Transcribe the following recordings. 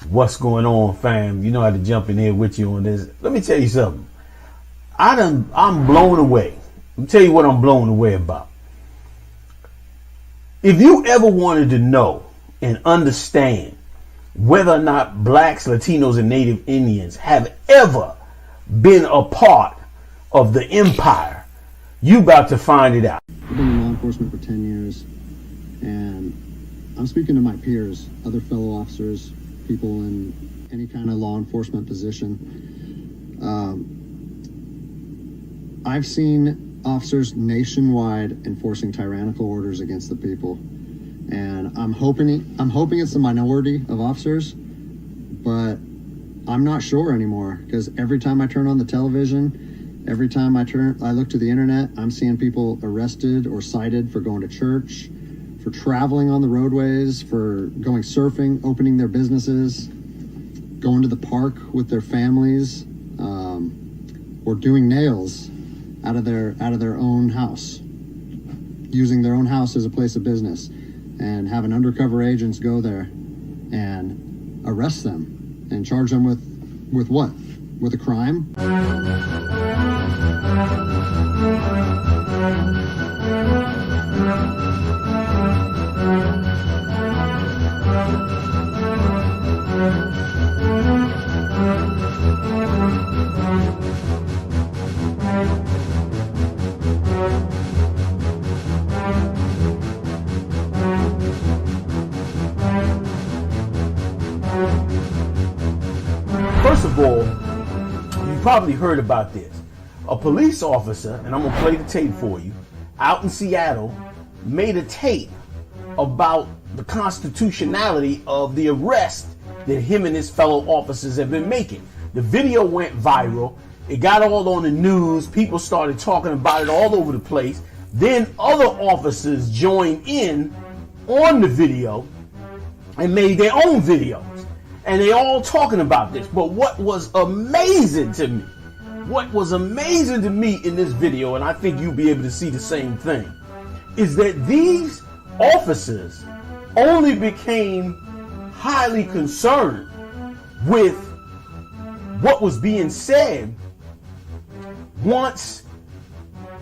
What's going on, fam? You know how to jump in here with you on this. Let me tell you something. I'm blown away. Let me tell you what I'm blown away about. If you ever wanted to know and understand whether or not blacks, Latinos, and Native Indians have ever been a part of the empire, you about to find it out. I've been in law enforcement for 10 years, and I'm speaking to my peers, other fellow officers, people in any kind of law enforcement position. I've seen officers nationwide enforcing tyrannical orders against the people, and I'm hoping it's the minority of officers, but I'm not sure anymore, because every time I turn on the television, every time I look to the internet, I'm seeing people arrested or cited for going to church, for traveling on the roadways, for going surfing, opening their businesses, going to the park with their families, or doing nails out of their own house, using their own house as a place of business, and having undercover agents go there and arrest them and charge them with what? With a crime? First of all, you probably heard about this. A police officer, and I'm going to play the tape for you, out in Seattle, made a tape about the constitutionality of the arrest that him and his fellow officers have been making. The video went viral. It got all on the news. People started talking about it all over the place. Then other officers joined in on the video and made their own videos. And they all talking about this. But what was amazing to me in this video, and I think you'll be able to see the same thing, is that these officers only became highly concerned with what was being said once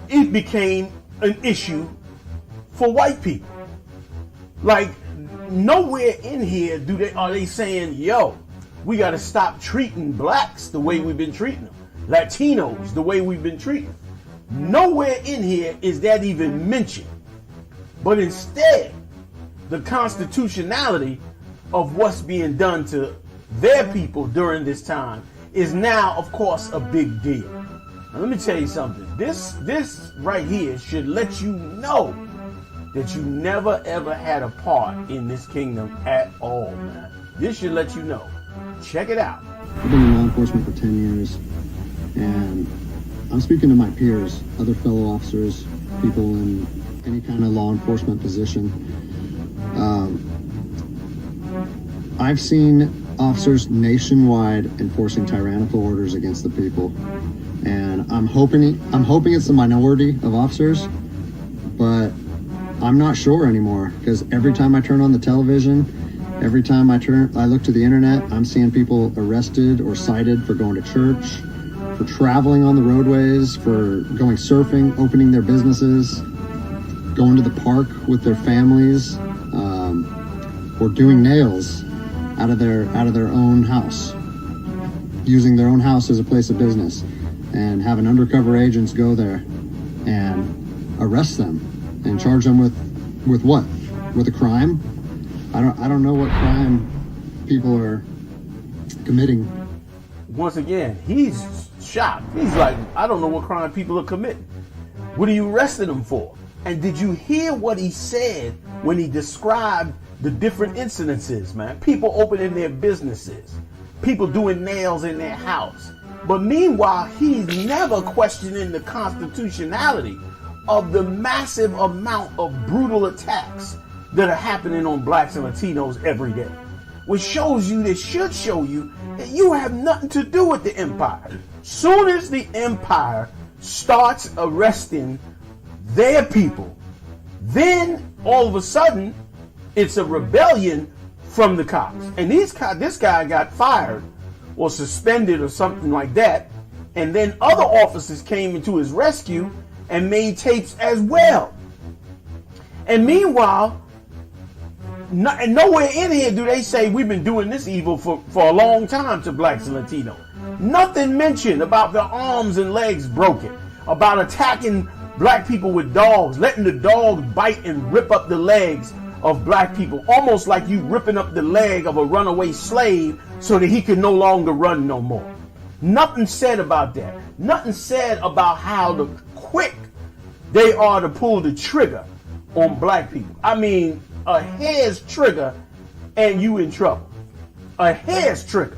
it became an issue for white people. Like, nowhere in here are they saying, yo, we got to stop treating blacks the way we've been treating them, Latinos the way we've been treating them. Nowhere in here is that even mentioned. But instead, the constitutionality of what's being done to their people during this time is now, of course, a big deal. Now, let me tell you something. This right here should let you know that you never ever had a part in this kingdom at all, man. This should let you know. Check it out. I've been in law enforcement for 10 years, and I'm speaking to my peers, other fellow officers, people in any kind of law enforcement position. I've seen officers nationwide enforcing tyrannical orders against the people, and I'm hoping it's the minority of officers, but I'm not sure anymore, because every time I turn on the television, every time I look to the internet, I'm seeing people arrested or cited for going to church, for traveling on the roadways, for going surfing, opening their businesses, going to the park with their families, or doing nails out of their own house, using their own house as a place of business, and having undercover agents go there and arrest them and charge them with what? With a crime? I don't know what crime people are committing. Once again, he's shocked. He's like, I don't know what crime people are committing. What are you arresting them for? And did you hear what he said when he described the different incidences, man? People opening their businesses, people doing nails in their house. But meanwhile, he's never questioning the constitutionality of the massive amount of brutal attacks that are happening on blacks and Latinos every day. Which shows you, this should show you, that you have nothing to do with the empire. Soon as the empire starts arresting their people, then all of a sudden it's a rebellion from the cops. And this guy got fired or suspended or something like that. And then other officers came into his rescue and made tapes as well. And meanwhile, and nowhere in here do they say we've been doing this evil for a long time to blacks and Latinos. Nothing mentioned about their arms and legs broken, about attacking black people with dogs, letting the dogs bite and rip up the legs of black people, almost like you ripping up the leg of a runaway slave so that he could no longer run no more. Nothing said about that. Nothing said about how quick they are to pull the trigger on black people. I mean, a hair's trigger and you in trouble. A hair's trigger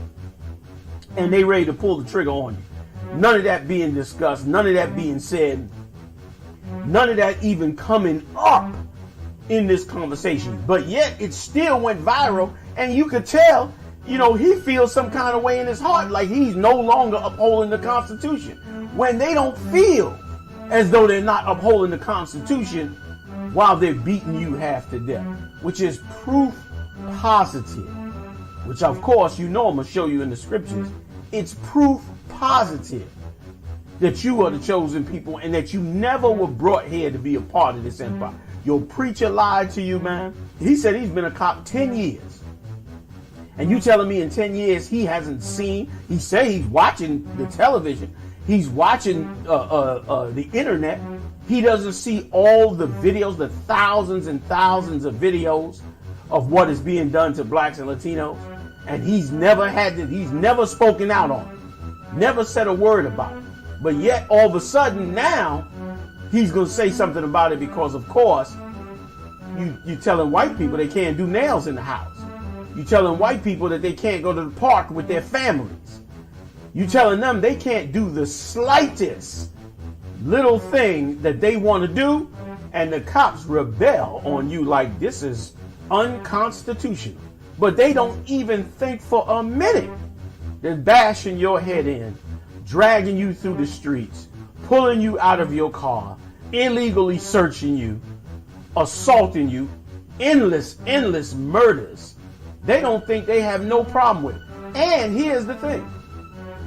and they ready to pull the trigger on you. None of that being discussed. None of that being said. None of that even coming up in this conversation. But yet it still went viral, and you could tell, he feels some kind of way in his heart, like he's no longer upholding the Constitution, when they don't feel as though they're not upholding the Constitution while they're beating you half to death, which is proof positive, which of course I'm going to show you in the scriptures. It's proof positive that you are the chosen people and that you never were brought here to be a part of this empire. Your preacher lied to you, man. He said he's been a cop 10 years. And you telling me in 10 years he hasn't seen, he say he's watching the television, he's watching the internet. He doesn't see all the videos, the thousands and thousands of videos of what is being done to blacks and Latinos. And he's never spoken out on it. Never said a word about it. But yet all of a sudden now he's going to say something about it because, of course, you telling white people they can't do nails in the house. You telling white people that they can't go to the park with their families. You telling them they can't do the slightest little thing that they want to do, and the cops rebel on you like this is unconstitutional. But they don't even think for a minute. They're bashing your head in, dragging you through the streets, pulling you out of your car, illegally searching you, assaulting you, endless murders. They don't think they have no problem with it. And here's the thing.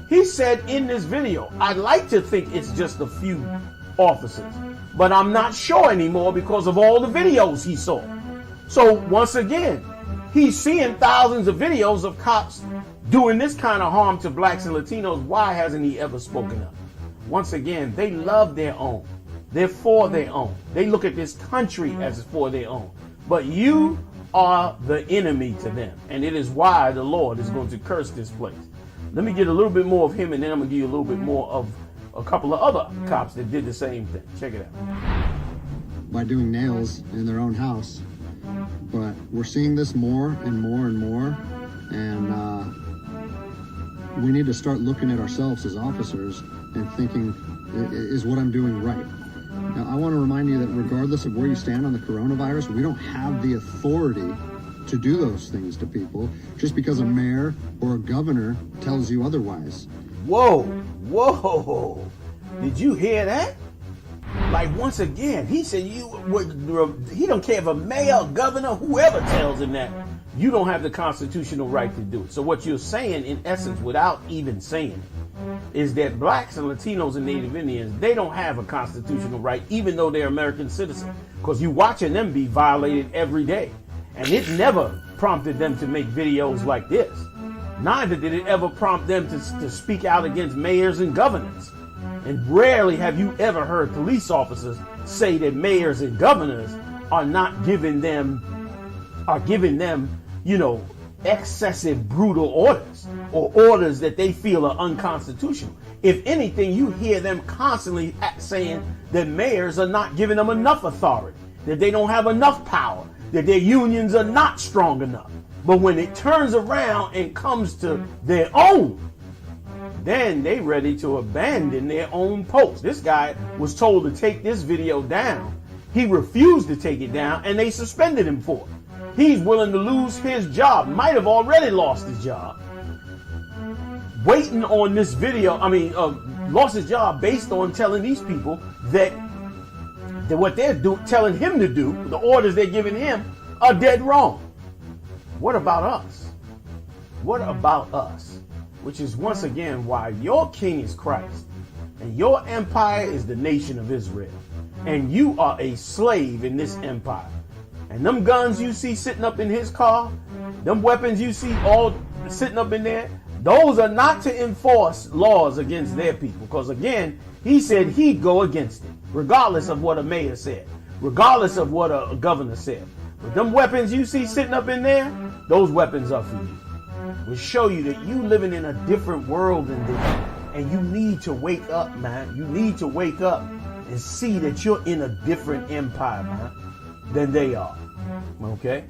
He said in this video, I'd like to think it's just a few officers, but I'm not sure anymore because of all the videos he saw. So once again, he's seeing thousands of videos of cops doing this kind of harm to blacks and Latinos. Why hasn't he ever spoken up? Once again, they love their own. They're for their own. They look at this country as for their own. But you are the enemy to them. And it is why the Lord is going to curse this place. Let me get a little bit more of him, and then I'm going to give you a little bit more of a couple of other cops that did the same thing. Check it out. By doing nails in their own house. But we're seeing this more and more and more. And we need to start looking at ourselves as officers and thinking, is what I'm doing right? Now, I want to remind you that regardless of where you stand on the coronavirus, we don't have the authority to do those things to people just because a mayor or a governor tells you otherwise. Whoa. Did you hear that? Like, once again, he said he don't care if a mayor, governor, whoever tells him that. You don't have the constitutional right to do it. So what you're saying, in essence, without even saying it, is that blacks and Latinos and Native Indians, they don't have a constitutional right, even though they're American citizens, because you're watching them be violated every day. And it never prompted them to make videos like this. Neither did it ever prompt them to speak out against mayors and governors. And rarely have you ever heard police officers say that mayors and governors are not giving them, excessive brutal orders or orders that they feel are unconstitutional. If anything, you hear them constantly saying that mayors are not giving them enough authority, that they don't have enough power, that their unions are not strong enough. But when it turns around and comes to their own, then they ready to abandon their own post. This guy was told to take this video down. He refused to take it down, and they suspended him for it. He's willing to lose his job, might have already lost his job, waiting on this video. Lost his job based on telling these people that what they're telling him to do, the orders they're giving him, are dead wrong. What about us? What about us? Which is once again why your king is Christ and your empire is the nation of Israel. And you are a slave in this empire. And them guns you see sitting up in his car, them weapons you see all sitting up in there, those are not to enforce laws against their people. Because again, he said he'd go against it, regardless of what a mayor said, regardless of what a governor said. But them weapons you see sitting up in there, those weapons are for you. Will show you that you living in a different world than this. And you need to wake up, man. You need to wake up and see that you're in a different empire, man, than they are. Okay?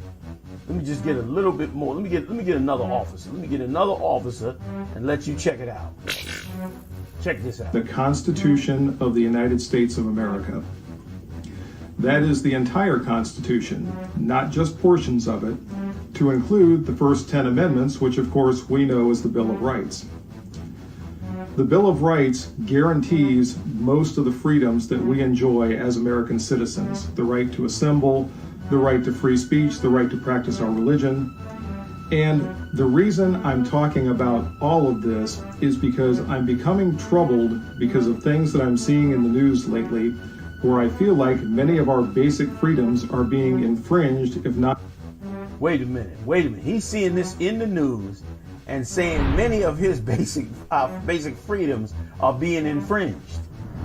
Let me just get a little bit more. Let me get another officer. Let me get another officer and let you check it out. Check this out. The Constitution of the United States of America. That is the entire Constitution, not just portions of it, to include the first 10 amendments, which of course we know as the Bill of Rights. The Bill of Rights guarantees most of the freedoms that we enjoy as American citizens. The right to assemble, the right to free speech, the right to practice our religion. And the reason I'm talking about all of this is because I'm becoming troubled because of things that I'm seeing in the news lately, where I feel like many of our basic freedoms are being infringed, if not... Wait a minute. He's seeing this in the news and saying many of his basic freedoms are being infringed.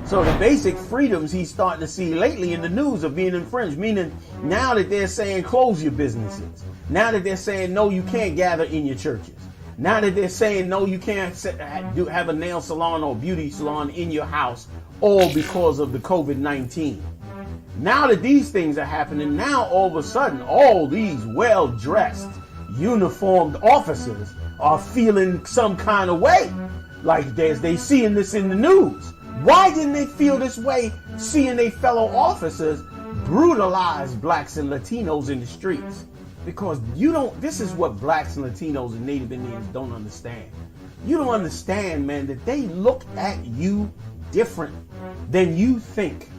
So the basic freedoms he's starting to see lately in the news are being infringed, meaning now that they're saying close your businesses, now that they're saying no, you can't gather in your churches, now that they're saying no, you can't have a nail salon or beauty salon in your house, all because of the COVID-19. Now that these things are happening, now all of a sudden, all these well-dressed, uniformed officers are feeling some kind of way, like they seeing this in the news. Why didn't they feel this way seeing their fellow officers brutalize blacks and Latinos in the streets? Because this is what blacks and Latinos and Native Indians don't understand. You don't understand, man, that they look at you different than you think.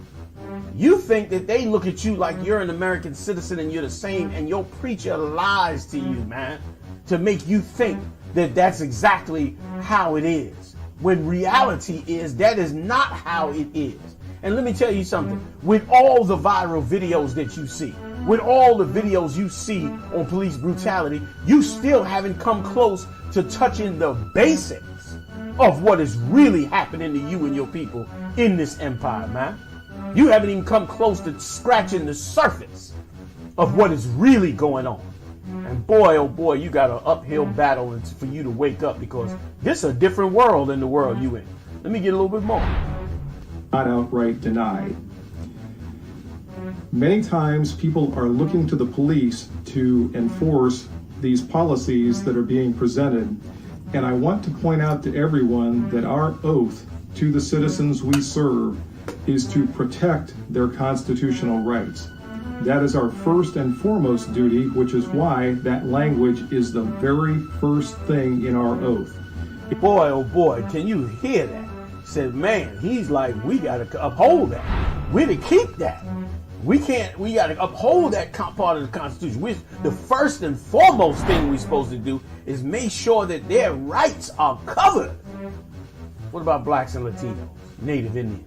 You think that they look at you like you're an American citizen and you're the same, and your preacher lies to you, man, to make you think that that's exactly how it is. When reality is, that is not how it is. And let me tell you something, with all the viral videos that you see, with all the videos you see on police brutality, you still haven't come close to touching the basics of what is really happening to you and your people in this empire, man. You haven't even come close to scratching the surface of what is really going on. And boy, oh boy, you got an uphill battle for you to wake up, because this is a different world than the world you in. Let me get a little bit more. Not outright denied. Many times people are looking to the police to enforce these policies that are being presented. And I want to point out to everyone that our oath to the citizens we serve is to protect their constitutional rights. That is our first and foremost duty, which is why that language is the very first thing in our oath. Boy, oh boy, can you hear that? Said, man, he's like, we got to uphold that. We're to keep that. We got to uphold that part of the Constitution. The first and foremost thing we're supposed to do is make sure that their rights are covered. What about blacks and Latinos, Native Indians?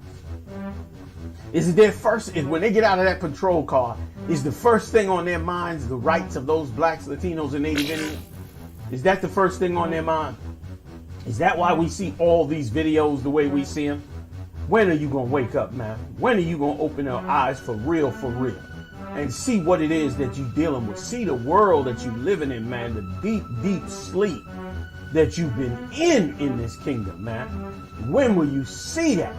Is it their first, when they get out of that patrol car, is the first thing on their minds the rights of those blacks, Latinos, and Native Indians? Is that the first thing on their mind? Is that why we see all these videos the way we see them? When are you going to wake up, man? When are you going to open your eyes for real, and see what it is that you're dealing with? See the world that you're living in, man, the deep, deep sleep that you've been in this kingdom, man. When will you see that?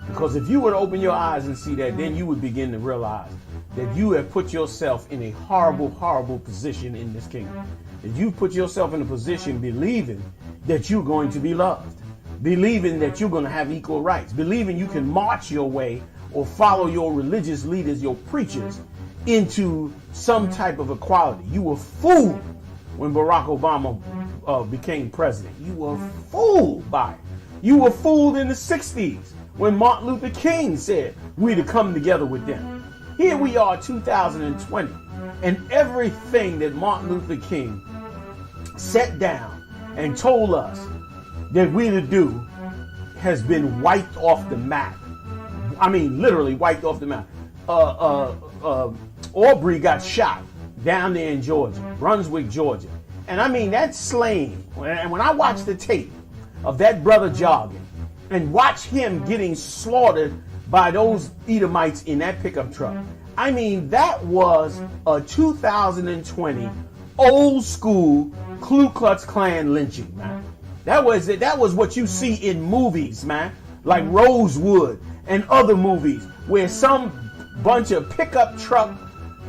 Because if you were to open your eyes and see that, then you would begin to realize that you have put yourself in a horrible, horrible position in this kingdom. That you put yourself in a position believing that you're going to be loved, believing that you're going to have equal rights, believing you can march your way or follow your religious leaders, your preachers, into some type of equality. You were fooled when Barack Obama became president. You were fooled by it. You were fooled in the 60s. When Martin Luther King said we're to come together with them. Here we are, 2020, and everything that Martin Luther King sat down and told us that we to do has been wiped off the map. I mean, literally wiped off the map. Aubrey got shot down there in Georgia, Brunswick, Georgia. And I mean, that slaying, and when I watch the tape of that brother jogging and watch him getting slaughtered by those Edomites in that pickup truck, I mean, that was a 2020 old school Ku Klux Klan lynching, man. That was it. That was what you see in movies, man, like Rosewood and other movies where some bunch of pickup truck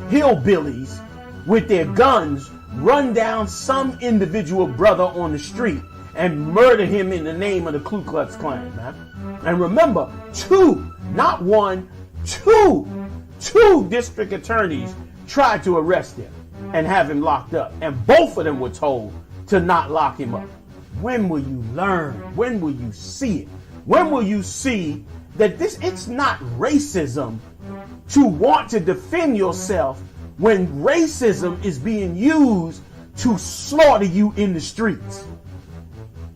hillbillies with their guns run down some individual brother on the street and murder him in the name of the Ku Klux Klan, man. And remember, not one, two district attorneys tried to arrest him and have him locked up. And both of them were told to not lock him up. When will you learn? When will you see it? When will you see that it's not racism to want to defend yourself when racism is being used to slaughter you in the streets?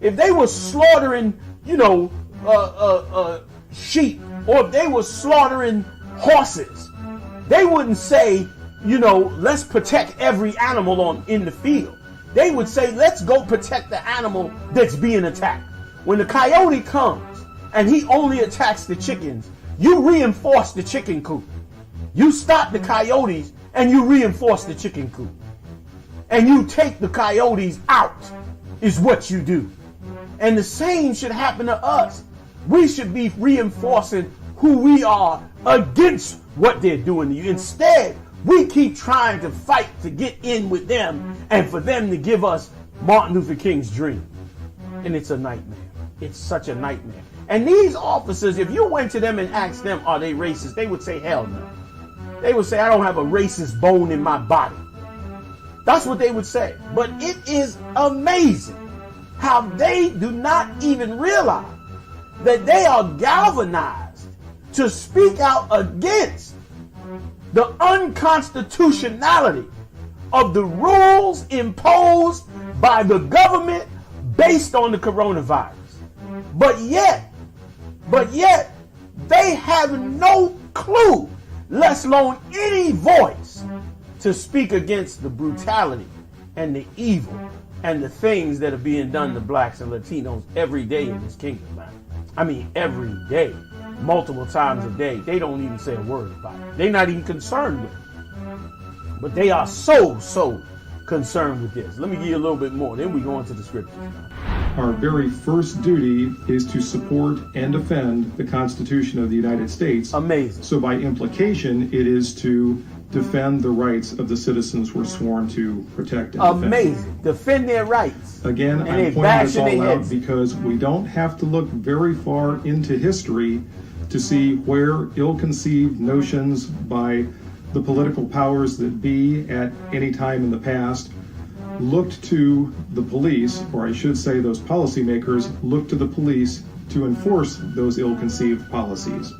If they were slaughtering, sheep, or if they were slaughtering horses, they wouldn't say, let's protect every animal in the field. They would say, let's go protect the animal that's being attacked. When the coyote comes and he only attacks the chickens, you reinforce the chicken coop. You stop the coyotes and you reinforce the chicken coop. And you take the coyotes out, is what you do. And the same should happen to us. We should be reinforcing who we are against what they're doing to you. Instead, we keep trying to fight to get in with them and for them to give us Martin Luther King's dream. And it's a nightmare. It's such a nightmare. And these officers, if you went to them and asked them, are they racist? They would say, hell no. They would say, I don't have a racist bone in my body. That's what they would say. But it is amazing how they do not even realize that they are galvanized to speak out against the unconstitutionality of the rules imposed by the government based on the coronavirus. But yet, they have no clue, let alone any voice, to speak against the brutality and the evil and the things that are being done to blacks and Latinos every day in this kingdom, man. I mean, every day, multiple times a day. They don't even say a word about it. They're not even concerned with it. But they are so concerned with this. Let me give you a little bit more. Then we go into the scriptures. Our very first duty is to support and defend the Constitution of the United States. Amazing. So by implication, it is to defend the rights of the citizens we're sworn to protect and defend. Amazing. Defend their rights. Again, I'm pointing this all out because we don't have to look very far into history to see where ill-conceived notions by the political powers that be at any time in the past looked to the police, or I should say those policymakers, looked to the police to enforce those ill-conceived policies.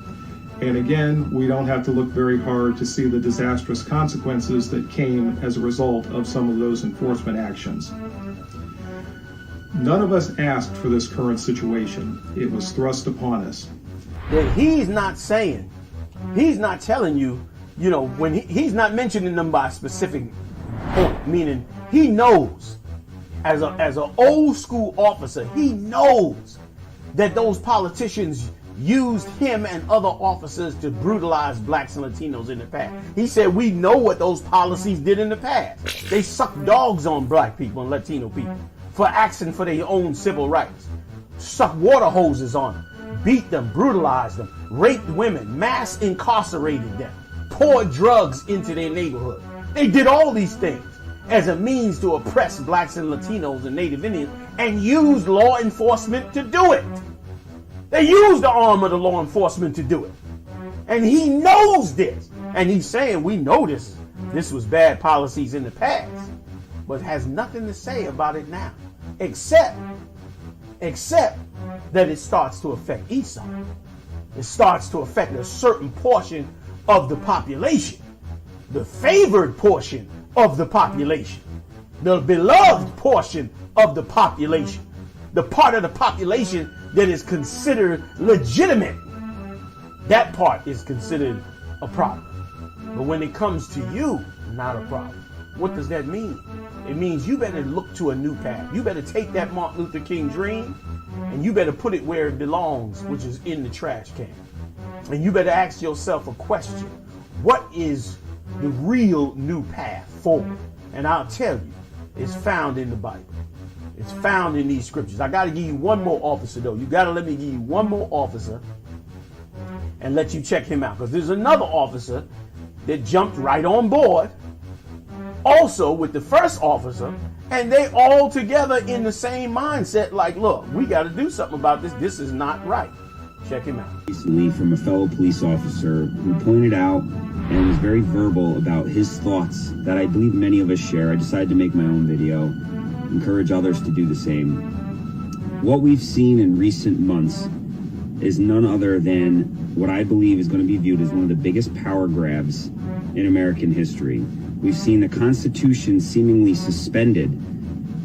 And again, we don't have to look very hard to see the disastrous consequences that came as a result of some of those enforcement actions. None of us asked for this current situation. It was thrust upon us. That he's not saying, he's not telling you, when he's not mentioning them by specific point, meaning he knows, as an old school officer, he knows that those politicians used him and other officers to brutalize blacks and Latinos in the past. He said, we know what those policies did in the past. They sucked dogs on black people and Latino people for asking for their own civil rights. Sucked water hoses on them, beat them, brutalized them, raped women, mass incarcerated them, poured drugs into their neighborhood. They did all these things as a means to oppress blacks and Latinos and Native Indians and used law enforcement to do it. They used the arm of the law enforcement to do it. And he knows this. And he's saying, we know this was bad policies in the past, but has nothing to say about it now, except that it starts to affect Esau. It starts to affect a certain portion of the population. the favored portion of the population, the beloved portion of the population, the part of the population that is considered legitimate. That part is considered a problem. But when it comes to you, not a problem. What does that mean? It means you better look to a new path. You better take that Martin Luther King dream and you better put it where it belongs, which is in the trash can. And you better ask yourself a question. What is the real new path forward? And I'll tell you, it's found in the Bible. It's found in these scriptures. I got to give you one more officer, though. You got to let me give you one more officer and let you check him out. Because there's another officer that jumped right on board, also with the first officer, and they all together in the same mindset, like, look, we got to do something about this. This is not right. Check him out. Recently from a fellow police officer who pointed out and was very verbal about his thoughts that I believe many of us share. I decided to make my own video, encourage others to do the same. What we've seen in recent months is none other than what I believe is going to be viewed as one of the biggest power grabs in American history. We've seen the Constitution seemingly suspended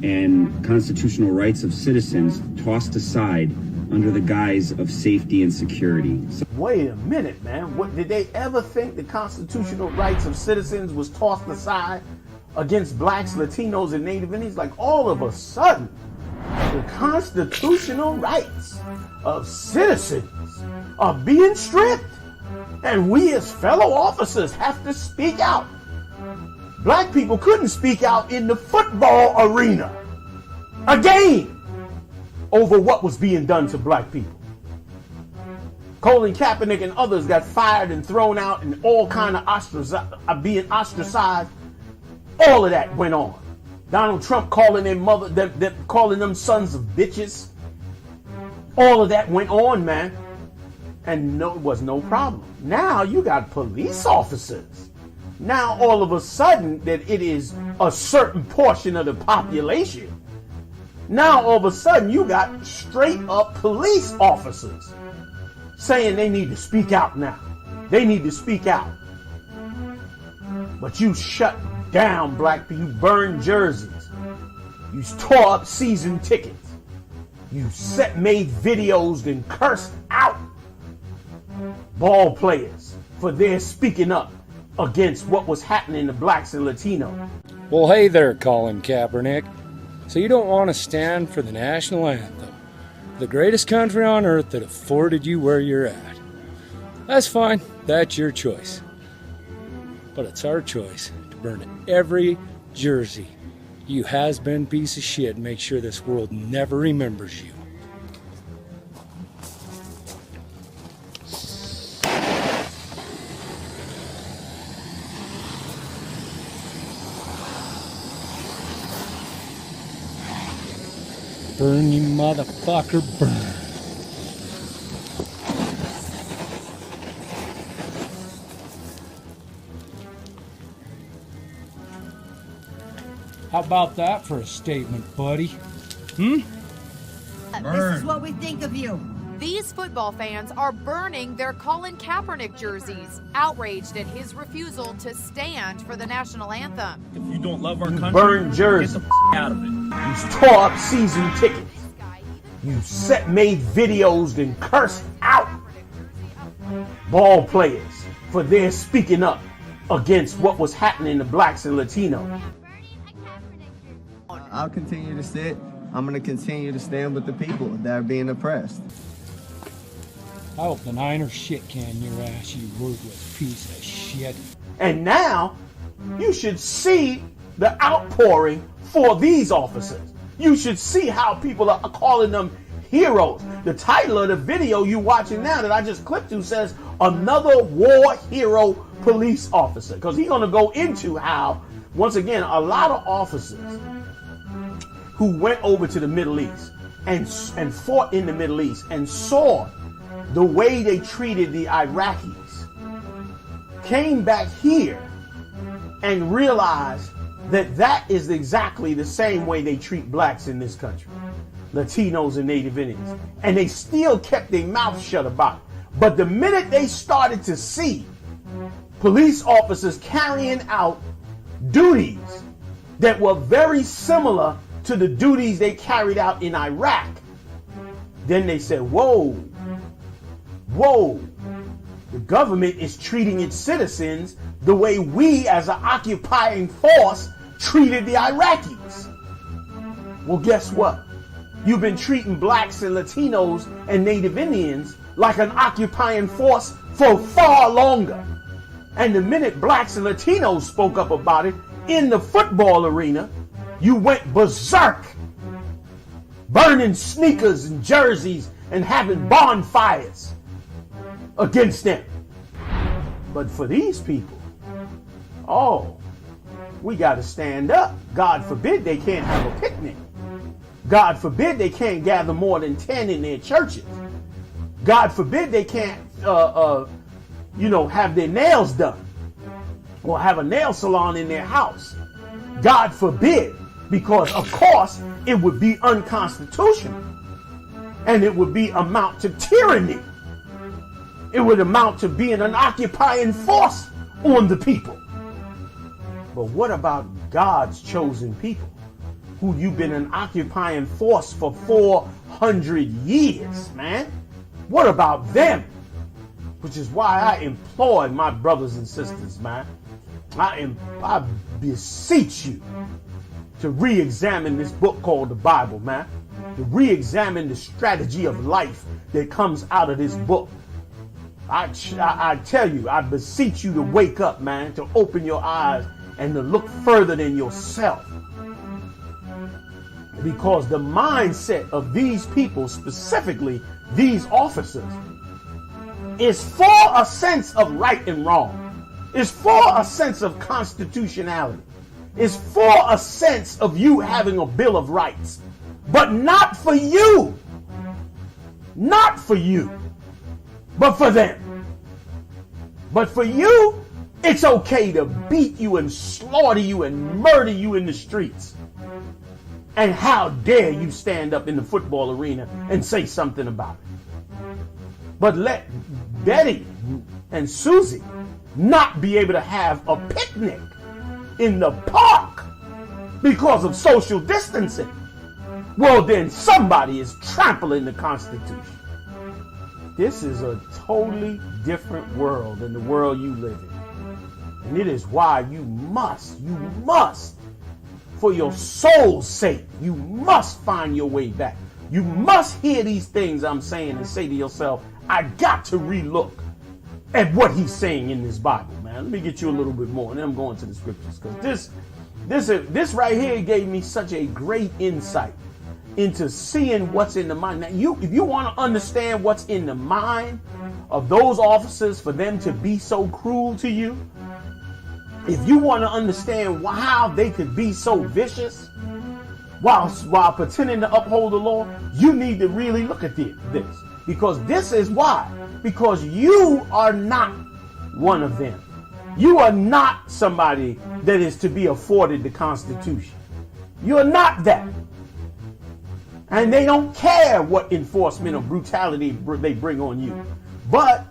and constitutional rights of citizens tossed aside under the guise of safety and security. Wait a minute, man. What did they ever think the constitutional rights of citizens was tossed aside against blacks, Latinos, and Native Indians? Like all of a sudden, the constitutional rights of citizens are being stripped, and we as fellow officers have to speak out. Black people couldn't speak out in the football arena again over what was being done to black people. Colin Kaepernick and others got fired and thrown out and all kind of being ostracized. All of that went on. Donald Trump calling calling them sons of bitches. All of that went on, man. And it was no problem. Now you got police officers. Now all of a sudden that it is a certain portion of the population. Now all of a sudden you got straight up police officers saying they need to speak out now. They need to speak out. But you shut down black people. You burned jerseys. You tore up season tickets. You made videos and cursed out ball players for their speaking up against what was happening to blacks and Latino. Well, hey there, Colin Kaepernick. So you don't want to stand for the national anthem, the greatest country on earth that afforded you where you're at. That's fine. That's your choice. But it's our choice to burn every jersey, you has-been piece of shit, and make sure this world never remembers you. Burn, you motherfucker, burn. How about that for a statement, buddy? This is what we think of you. These football fans are burning their Colin Kaepernick jerseys, outraged at his refusal to stand for the national anthem. If you don't love our country, burned jerseys. get the out of it. You tore up season tickets. You made videos and cursed out ball players for their speaking up against what was happening to blacks and Latino. I'll continue to sit. I'm going to continue to stand with the people that are being oppressed. I hope the Niners shit can your ass, you worthless piece of shit. And now you should see the outpouring for these officers. You should see how people are calling them heroes. The title of the video you're watching now that I just clipped to says another war hero police officer. Because he's going to go into how, once again, a lot of officers who went over to the Middle East and fought in the Middle East and saw the way they treated the Iraqis, came back here and realized that that is exactly the same way they treat blacks in this country, Latinos and Native Indians. And they still kept their mouth shut about it. But the minute they started to see police officers carrying out duties that were very similar to the duties they carried out in Iraq. Then they said, whoa, the government is treating its citizens the way we as an occupying force treated the Iraqis. Well, guess what? You've been treating blacks and Latinos and Native Indians like an occupying force for far longer. And the minute blacks and Latinos spoke up about it in the football arena, you went berserk, burning sneakers and jerseys and having bonfires against them. But for these people, oh, we got to stand up. God forbid they can't have a picnic. God forbid they can't gather more than 10 in their churches. God forbid they can't, have their nails done or have a nail salon in their house. God forbid, because of course it would be unconstitutional and it would be amount to tyranny. It would amount to being an occupying force on the people. But what about God's chosen people, who you've been an occupying force for 400 years, man? What about them? Which is why I implore my brothers and sisters, man. I beseech you to re-examine this book called the Bible, man. To re-examine the strategy of life that comes out of this book. I tell you, I beseech you to wake up, man, to open your eyes and to look further than yourself. Because the mindset of these people, specifically these officers, is for a sense of right and wrong. Is for a sense of constitutionality. Is for a sense of you having a Bill of Rights. But not for you. Not for you. But for them. But for you, it's okay to beat you and slaughter you and murder you in the streets. And how dare you stand up in the football arena and say something about it. But let Betty and Susie not be able to have a picnic in the park because of social distancing. Well, then somebody is trampling the Constitution. This is a totally different world than the world you live in. And it is why you must, for your soul's sake, you must find your way back. You must hear these things I'm saying and say to yourself, I got to relook at what he's saying in this Bible, man. Let me get you a little bit more, and then I'm going to the scriptures, because this right here gave me such a great insight into seeing what's in the mind. Now, if you want to understand what's in the mind of those officers for them to be so cruel to you, if you want to understand how they could be so vicious while pretending to uphold the law, you need to really look at this. Because this is why. Because you are not one of them. You are not somebody that is to be afforded the Constitution. You are not that. And they don't care what enforcement or brutality they bring on you. But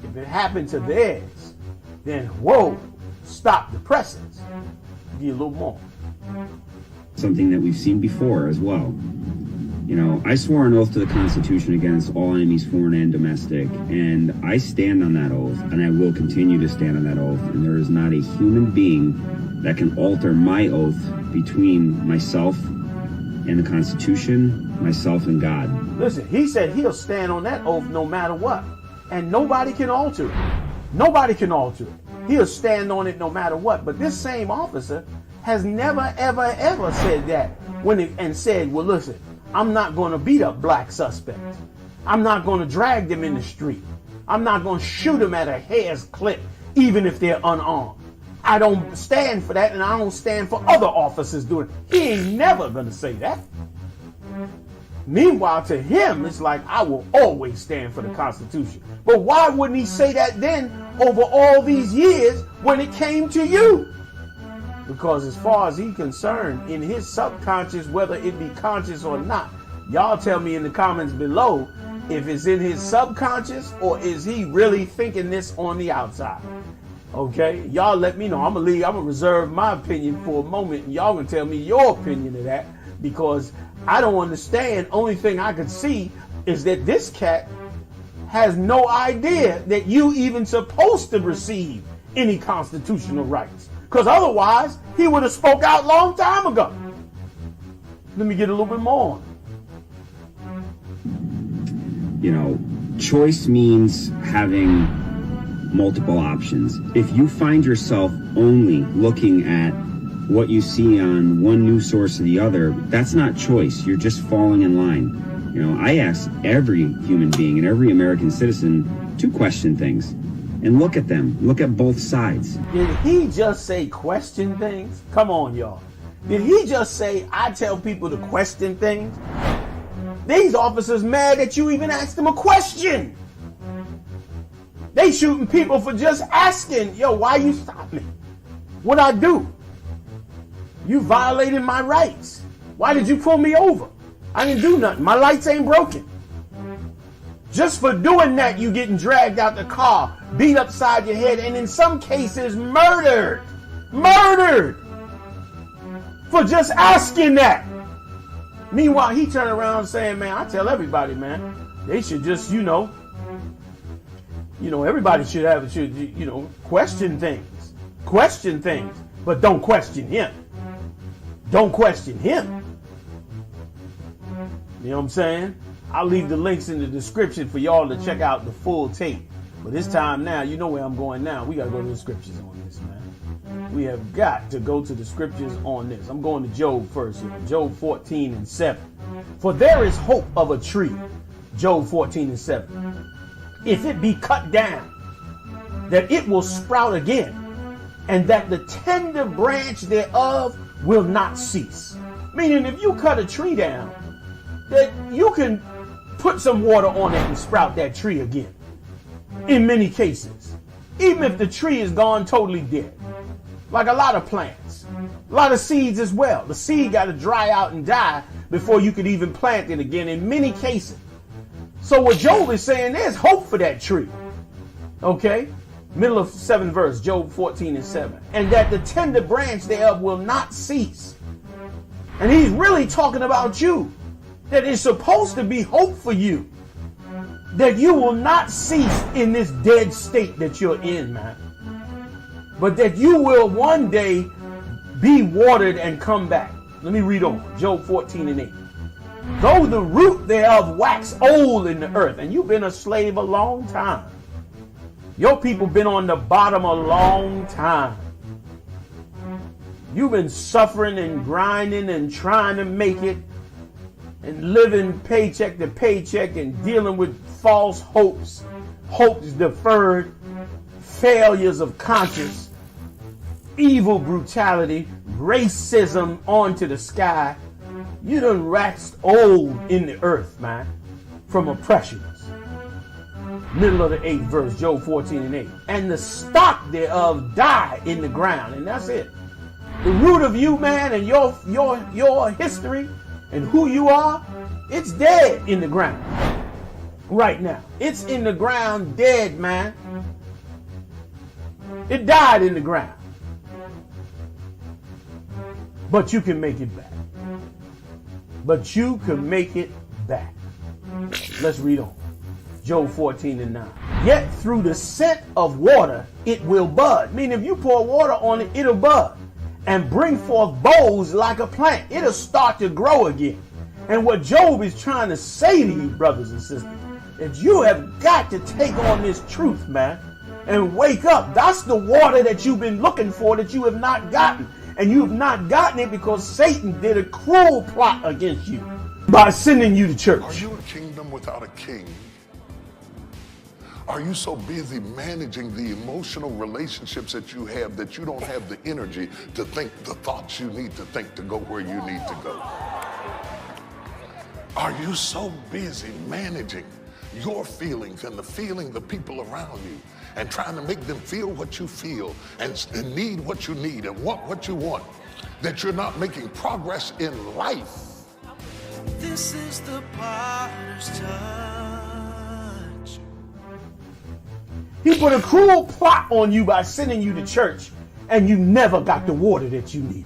if it happened to theirs, then whoa, stop the presses. Give you a little more. Something that we've seen before as well. You know, I swore an oath to the Constitution against all enemies, foreign and domestic, and I stand on that oath, and I will continue to stand on that oath, and there is not a human being that can alter my oath between myself and the Constitution, myself and God. Listen, he said he'll stand on that oath no matter what, and nobody can alter it. Nobody can alter it. He'll stand on it no matter what, but this same officer has never, ever, ever said that and said, well, listen, I'm not going to beat up black suspects. I'm not going to drag them in the street. I'm not going to shoot them at a hair's clip, even if they're unarmed. I don't stand for that, and I don't stand for other officers doing it. He ain't never going to say that. Meanwhile, to him, it's like, I will always stand for the Constitution. But why wouldn't he say that then over all these years when it came to you? Because as far as he's concerned, in his subconscious, whether it be conscious or not, y'all tell me in the comments below, if it's in his subconscious or is he really thinking this on the outside. Okay, y'all let me know. I'm gonna reserve my opinion for a moment, and y'all gonna tell me your opinion of that, because I don't understand. Only thing I could see is that this cat has no idea that you even supposed to receive any constitutional rights, because otherwise he would have spoke out long time ago. Let me get a little bit more on it. You know, choice means having multiple options. If you find yourself only looking at what you see on one news source or the other, that's not choice. You're just falling in line. You know, I ask every human being and every American citizen to question things and look at them. Look at both sides. Did he just say question things? Come on, y'all. Did he just say, I tell people to question things? These officers mad that you even asked them a question. They shooting people for just asking, yo, why you stop me? What'd I do? You violated my rights. Why did you pull me over? I didn't do nothing. My lights ain't broken. Just for doing that, you getting dragged out the car, beat upside your head, and in some cases murdered. Murdered! For just asking that. Meanwhile, he turned around saying, man, I tell everybody, man, they should just, everybody should question things. Question things. But don't question him. Don't question him. You know what I'm saying? I'll leave the links in the description for y'all to check out the full tape. But it's time now. You know where I'm going now. We got to go to the scriptures on this, man. We have got to go to the scriptures on this. I'm going to Job first here. Job 14:7. For there is hope of a tree. Job 14:7. If it be cut down, that it will sprout again, and that the tender branch thereof will not cease. Meaning, if you cut a tree down, that you can put some water on it and sprout that tree again. In many cases, even if the tree is gone totally dead. Like a lot of plants, a lot of seeds as well. The seed got to dry out and die before you could even plant it again in many cases. So what Job is saying, there's hope for that tree. Okay? Middle of 7th verse, Job 14:7. And that the tender branch thereof will not cease. And he's really talking about you. That it's supposed to be hope for you. That you will not cease in this dead state that you're in, man. But that you will one day be watered and come back. Let me read on. Job 14:8. Though the root thereof wax old in the earth, and you've been a slave a long time. Your people been on the bottom a long time. You've been suffering and grinding and trying to make it and living paycheck to paycheck and dealing with false hopes, hopes deferred, failures of conscience, evil brutality, racism onto the sky. You done waxed old in the earth, man, from oppressions. Middle of the 8th verse, Job 14:8. And the stock thereof die in the ground. And that's it. The root of you, man, and your history and who you are, it's dead in the ground. Right now. It's in the ground dead, man. It died in the ground. But you can make it back. But you can make it back. Let's read on. Job 14:9. Yet through the scent of water it will bud. Meaning if you pour water on it, it'll bud. And bring forth boughs like a plant. It'll start to grow again. And what Job is trying to say to you, brothers and sisters, that you have got to take on this truth, man. And wake up. That's the water that you've been looking for that you have not gotten. And you have not gotten it because Satan did a cruel plot against you by sending you to church. Are you a kingdom without a king? Are you so busy managing the emotional relationships that you have that you don't have the energy to think the thoughts you need to think to go where you need to go? Are you so busy managing your feelings and the feeling of the people around you and trying to make them feel what you feel and need what you need and want what you want, that you're not making progress in life? This is the potter's time. He put a cruel plot on you by sending you to church, and you never got the water that you needed.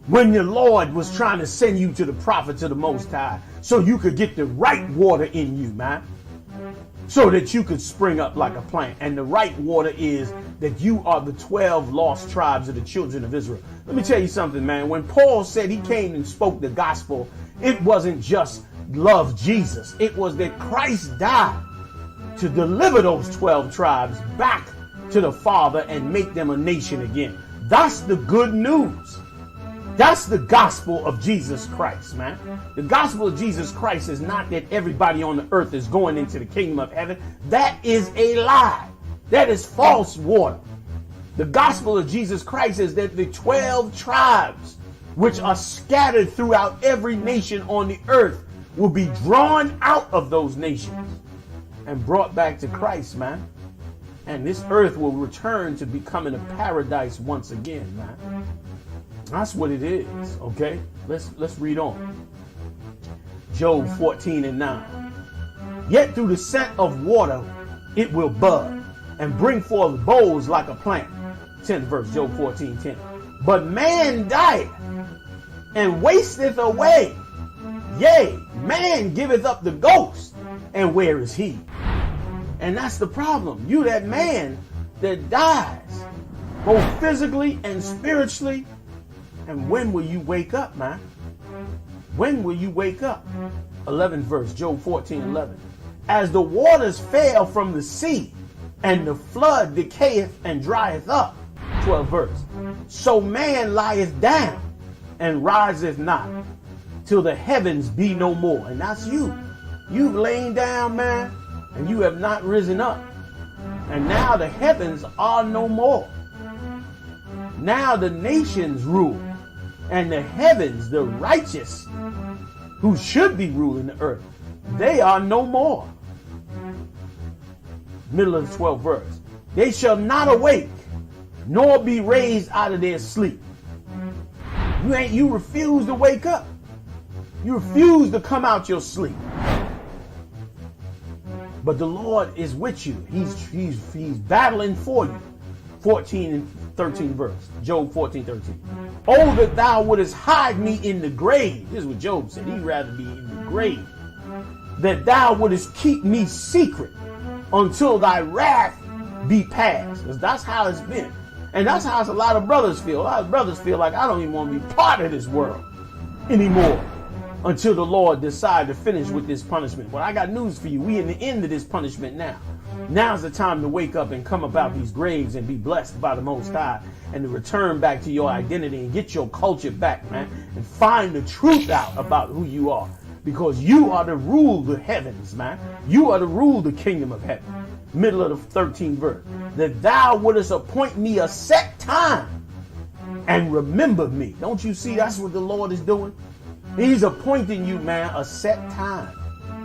When your Lord was trying to send you to the prophets of the Most High so you could get the right water in you, man. So that you could spring up like a plant. And the right water is that you are the 12 lost tribes of the children of Israel. Let me tell you something, man. When Paul said he came and spoke the gospel, it wasn't just love Jesus. It was that Christ died to deliver those 12 tribes back to the Father and make them a nation again. That's the good news. That's the gospel of Jesus Christ, man. The gospel of Jesus Christ is not that everybody on the earth is going into the kingdom of heaven. That is a lie. That is false water. The gospel of Jesus Christ is that the 12 tribes, which are scattered throughout every nation on the earth, will be drawn out of those nations and brought back to Christ, man. And this earth will return to becoming a paradise once again, man. That's what it is, okay? Let's read on. Job 14:9. Yet through the scent of water it will bud, and bring forth boughs like a plant. 10th verse, Job 14:10. But man dieth, and wasteth away. Yea, man giveth up the ghost, and where is he? And that's the problem. You that man that dies, both physically and spiritually. And when will you wake up, man? When will you wake up? 11th verse, Job 14:11. As the waters fail from the sea, and the flood decayeth and drieth up. 12th verse. So man lieth down and riseth not, till the heavens be no more. And that's you. You've lain down, man, and you have not risen up. And now the heavens are no more. Now the nations rule. And the heavens, the righteous, who should be ruling the earth, they are no more. Middle of the 12th verse. They shall not awake, nor be raised out of their sleep. You refuse to wake up. You refuse to come out your sleep. But the Lord is with you. He's battling for you. 14 and 13 verse. Job 14:13. Oh, that thou wouldest hide me in the grave. This is what Job said. He'd rather be in the grave. That thou wouldest keep me secret until thy wrath be past. Because that's how it's been. And that's how a lot of brothers feel. A lot of brothers feel like I don't even want to be part of this world anymore until the Lord decide to finish with this punishment. Well, I got news for you. We in the end of this punishment now. Now's the time to wake up and come about these graves and be blessed by the Most High and to return back to your identity and get your culture back, man, and find the truth out about who you are, because you are to rule the heavens, man. You are to rule the kingdom of heaven. Middle of the 13th verse. That thou wouldest appoint me a set time and remember me. Don't you see that's what the Lord is doing? He's appointing you, man, a set time.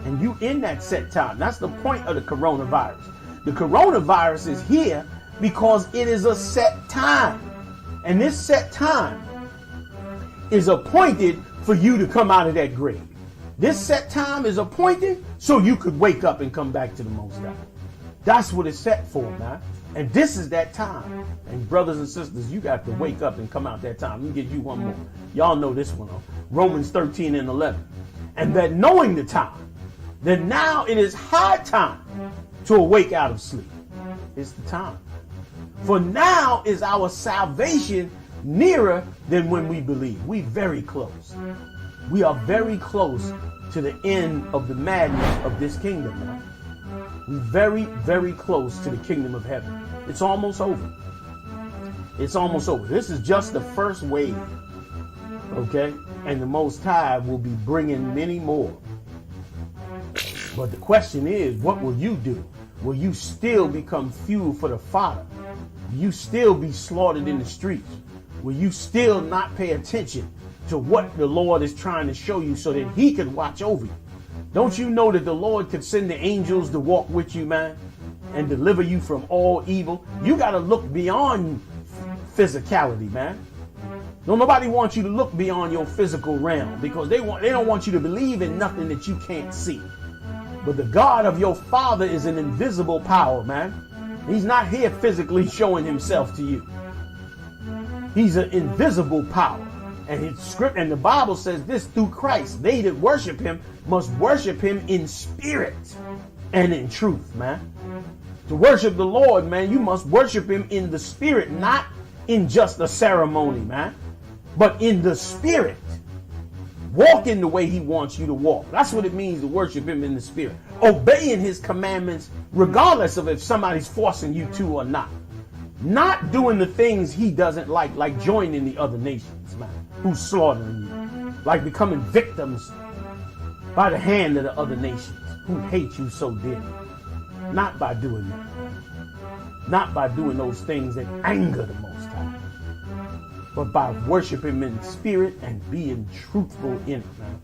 And you in that set time. That's the point of the coronavirus. The coronavirus is here because it is a set time. And this set time is appointed for you to come out of that grave. This set time is appointed so you could wake up and come back to the Most High. That's what it's set for, man. And this is that time. And brothers and sisters, you got to wake up and come out that time. Let me give you one more. Y'all know this one. Romans 13:11. And that knowing the time, that now it is high time to awake out of sleep. It's the time. For now is our salvation nearer than when we believe. We very close. We are very close to the end of the madness of this kingdom, man. We're very, very close to the kingdom of heaven. It's almost over. It's almost over. This is just the first wave. Okay? And the Most High will be bringing many more. But the question is, what will you do? Will you still become fuel for the fodder? Will you still be slaughtered in the streets? Will you still not pay attention to what the Lord is trying to show you so that he can watch over you? Don't you know that the Lord could send the angels to walk with you, man, and deliver you from all evil? You got to look beyond physicality, man. Don't nobody want you to look beyond your physical realm, because they don't want you to believe in nothing that you can't see. But the God of your father is an invisible power, man. He's not here physically showing himself to you. He's an invisible power. And the Bible says this through Christ. They that worship him must worship him in spirit and in truth, man. To worship the Lord, man, you must worship him in the spirit, not in just a ceremony, man, but in the spirit. Walk in the way he wants you to walk. That's what it means to worship him in the spirit. Obeying his commandments, regardless of if somebody's forcing you to or not. Not doing the things he doesn't like joining the other nations, man, who's slaughtering you. Like becoming victims by the hand of the other nations who hate you so dearly. Not by doing that. Not by doing those things that anger the Most High. But by worshiping him in spirit and being truthful in it, man.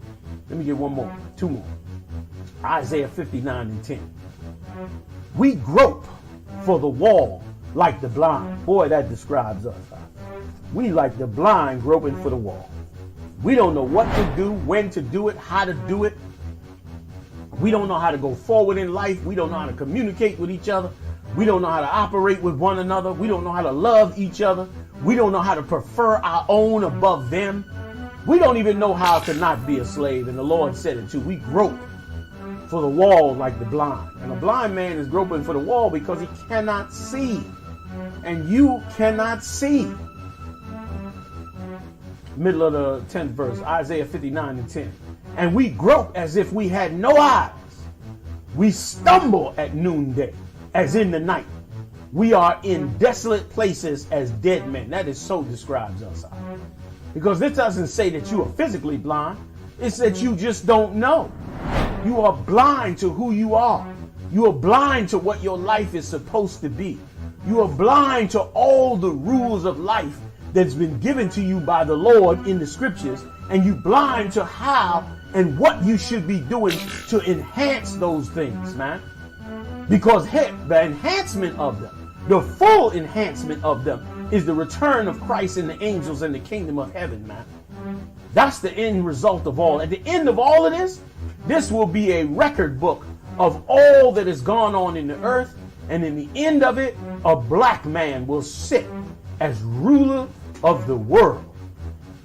Let me get two more. Isaiah 59:10. We grope for the wall like the blind. Boy, that describes us. We like the blind groping for the wall. We don't know what to do, when to do it, how to do it. We don't know how to go forward in life. We don't know how to communicate with each other. We don't know how to operate with one another. We don't know how to love each other. We don't know how to prefer our own above them. We don't even know how to not be a slave. And the Lord said it too. We grope for the wall like the blind. And a blind man is groping for the wall because he cannot see. And you cannot see. Middle of the 10th verse, Isaiah 59:10. And we grope as if we had no eyes. We stumble at noonday, as in the night. We are in desolate places as dead men. That is so describes us. Because this doesn't say that you are physically blind. It's that you just don't know. You are blind to who you are. You are blind to what your life is supposed to be. You are blind to all the rules of life that's been given to you by the Lord in the scriptures. And you blind to how and what you should be doing to enhance those things, man. Because the enhancement of them, the full enhancement of them, is the return of Christ and the angels and the kingdom of heaven, man. That's the end result of all. At the end of all of this, this will be a record book of all that has gone on in the earth. And in the end of it, a black man will sit as ruler of the world.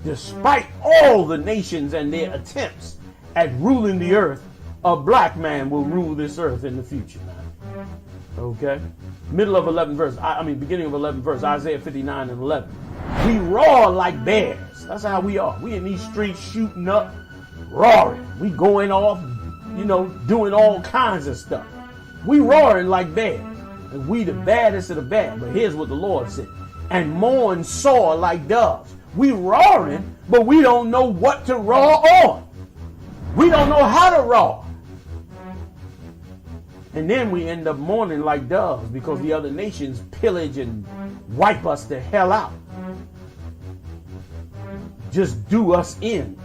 Despite all the nations and their attempts at ruling the earth, a black man will rule this earth in the future, man. Okay? Beginning of 11th verse, Isaiah 59:11. We roar like bears. That's how we are. We in these streets shooting up, roaring. We going off, doing all kinds of stuff. We roaring like bears. And we the baddest of the bad. But here's what the Lord said. And mourn sore like doves. We roaring, but we don't know what to roar on. We don't know how to roar. And then we end up mourning like doves because the other nations pillage and wipe us the hell out. Just do us in.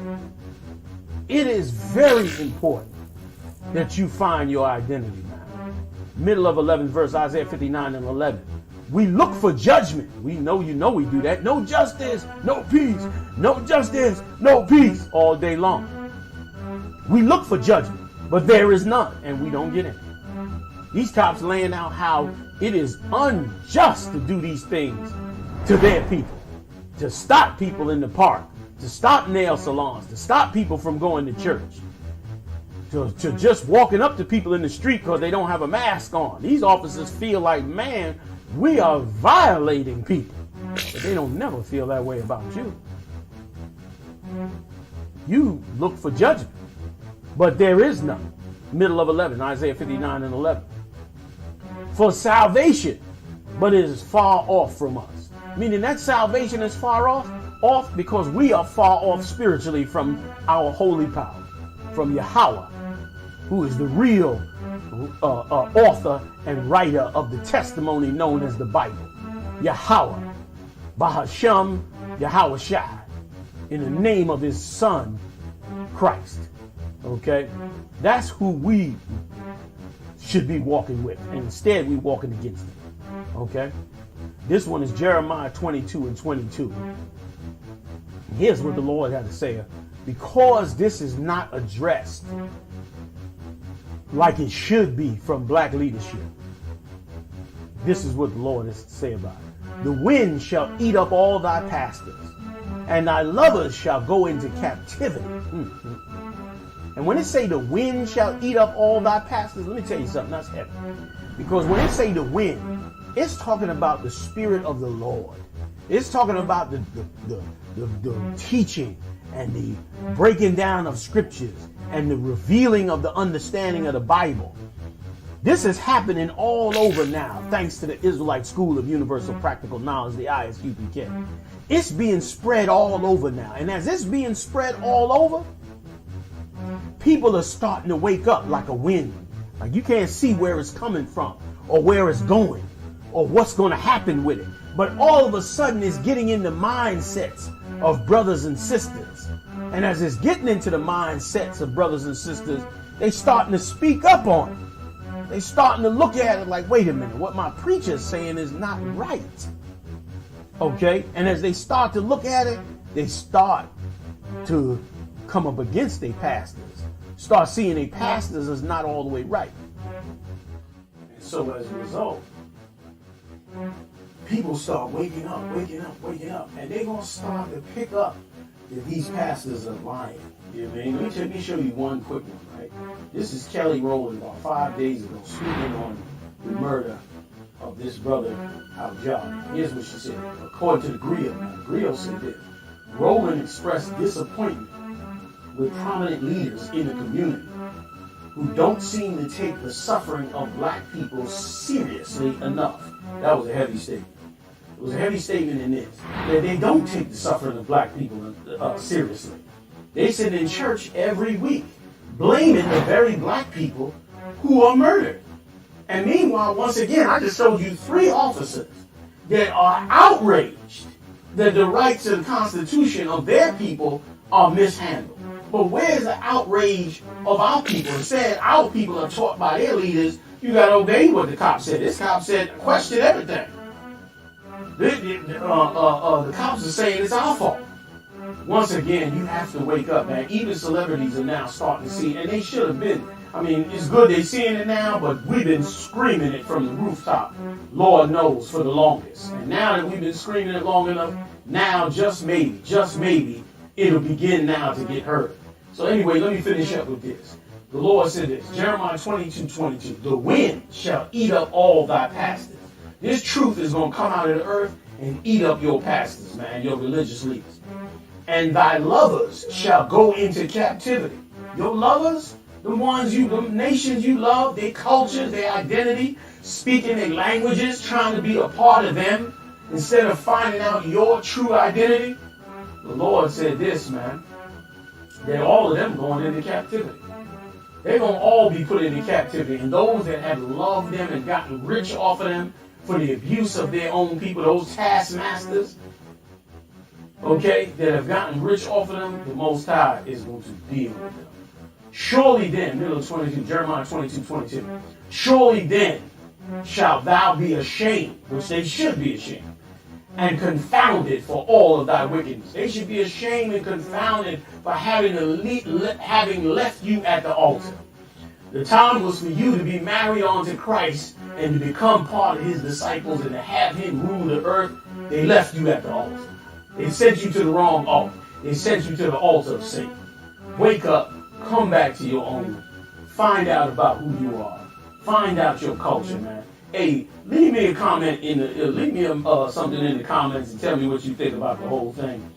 It is very important that you find your identity, man. Middle of 11th verse, Isaiah 59:11. We look for judgment. We know we do that. No justice, no peace. No justice, no peace all day long. We look for judgment, but there is none, and we don't get it. These cops laying out how it is unjust to do these things to their people. To stop people in the park, to stop nail salons, to stop people from going to church. To just walking up to people in the street because they don't have a mask on. These officers feel like, man, we are violating people. But they don't never feel that way about you. You look for judgment, but there is none. Middle of 11, Isaiah 59:11. For salvation, but it is far off from us. Meaning that salvation is far off because we are far off spiritually from our holy power, from Yahweh, who is the real author and writer of the testimony known as the Bible. Yahweh, Bahasham, Yahweh Shai, in the name of his son, Christ. Okay? That's who we should be walking with. And instead, we're walking against it. Okay? This one is Jeremiah 22:22. Here's what the Lord had to say. Because this is not addressed like it should be from black leadership. This is what the Lord has to say about it. The wind shall eat up all thy pastors, and thy lovers shall go into captivity. And when it say the wind shall eat up all thy pastors, let me tell you something, that's heavy. Because when it say the wind, it's talking about the Spirit of the Lord. It's talking about the teaching and the breaking down of scriptures and the revealing of the understanding of the Bible. This is happening all over now, thanks to the Israelite School of Universal Practical Knowledge, the I.S.U.P.K. It's being spread all over now. And as it's being spread all over, people are starting to wake up like a wind. Like you can't see where it's coming from or where it's going or what's going to happen with it. But all of a sudden it's getting in the mindsets of brothers and sisters. And as it's getting into the mindsets of brothers and sisters, they starting to speak up on it. They starting to look at it like, wait a minute, what my preacher's saying is not right. Okay? And as they start to look at it, they start to come up against their pastors. Start seeing their pastors as not all the way right. And so as a result, people start waking up. And they're going to start to pick up that these pastors are lying. You know what I mean? Let me show you one quick one, right? This is Kelly Rowland about 5 days ago speaking on the murder of this brother, Al-Jari. Here's what she said. According to the griot, the griot said this. Rowland expressed disappointment with prominent leaders in the community who don't seem to take the suffering of black people seriously enough. That was a heavy statement. It was a heavy statement in this, that they don't take the suffering of black people seriously. They sit in church every week, blaming the very black people who are murdered. And meanwhile, once again, I just showed you 3 officers that are outraged that the rights and Constitution of their people are mishandled. But where's the outrage of our people? Instead, our people are taught by their leaders, you got to obey what the cop said. This cop said, question everything. The cops are saying it's our fault. Once again, you have to wake up, man. Even celebrities are now starting to see, and they should have been. I mean, it's good they're seeing it now, but we've been screaming it from the rooftop, Lord knows, for the longest. And now that we've been screaming it long enough, now just maybe, it'll begin now to get heard. So anyway, let me finish up with this. The Lord said this, Jeremiah 22:22, the wind shall eat up all thy pastors. This truth is going to come out of the earth and eat up your pastors, man, your religious leaders. And thy lovers shall go into captivity. Your lovers, the nations you love, their cultures, their identity, speaking their languages, trying to be a part of them, instead of finding out your true identity. The Lord said this, man, that all of them going into captivity. They're going to all be put into captivity. And those that have loved them and gotten rich off of them for the abuse of their own people, those taskmasters, okay, that have gotten rich off of them, the Most High is going to deal with them. Surely then, middle of 22, Jeremiah 22:22, surely then shalt thou be ashamed, which they should be ashamed, and confounded for all of thy wickedness. They should be ashamed and confounded for having left you at the altar. The time was for you to be married unto Christ and to become part of his disciples and to have him rule the earth. They left you at the altar. They sent you to the wrong altar. They sent you to the altar of Satan. Wake up, come back to your own. Find out about who you are. Find out your culture, man. Hey, leave me a comment something in the comments and tell me what you think about the whole thing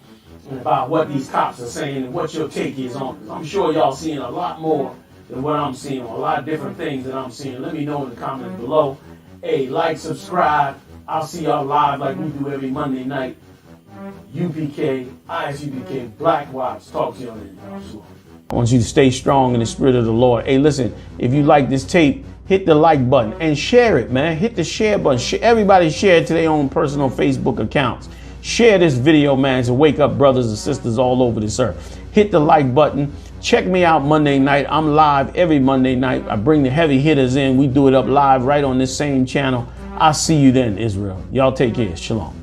and about what these cops are saying and what your take is on it. I'm sure y'all seeing a lot more than what I'm seeing, a lot of different things that I'm seeing. Let me know in the comments below. Hey, like, subscribe. I'll see y'all live like we do every Monday night. UPK, I.S.U.P.K, Black Watch. Talk to y'all later. I want you to stay strong in the spirit of the Lord. Hey, listen, if you like this tape, hit the like button and share it, man. Hit the share button. Everybody share it to their own personal Facebook accounts. Share this video, man, to wake up brothers and sisters all over this earth. Hit the like button. Check me out Monday night. I'm live every Monday night. I bring the heavy hitters in. We do it up live right on this same channel. I'll see you then, Israel. Y'all take care. Shalom.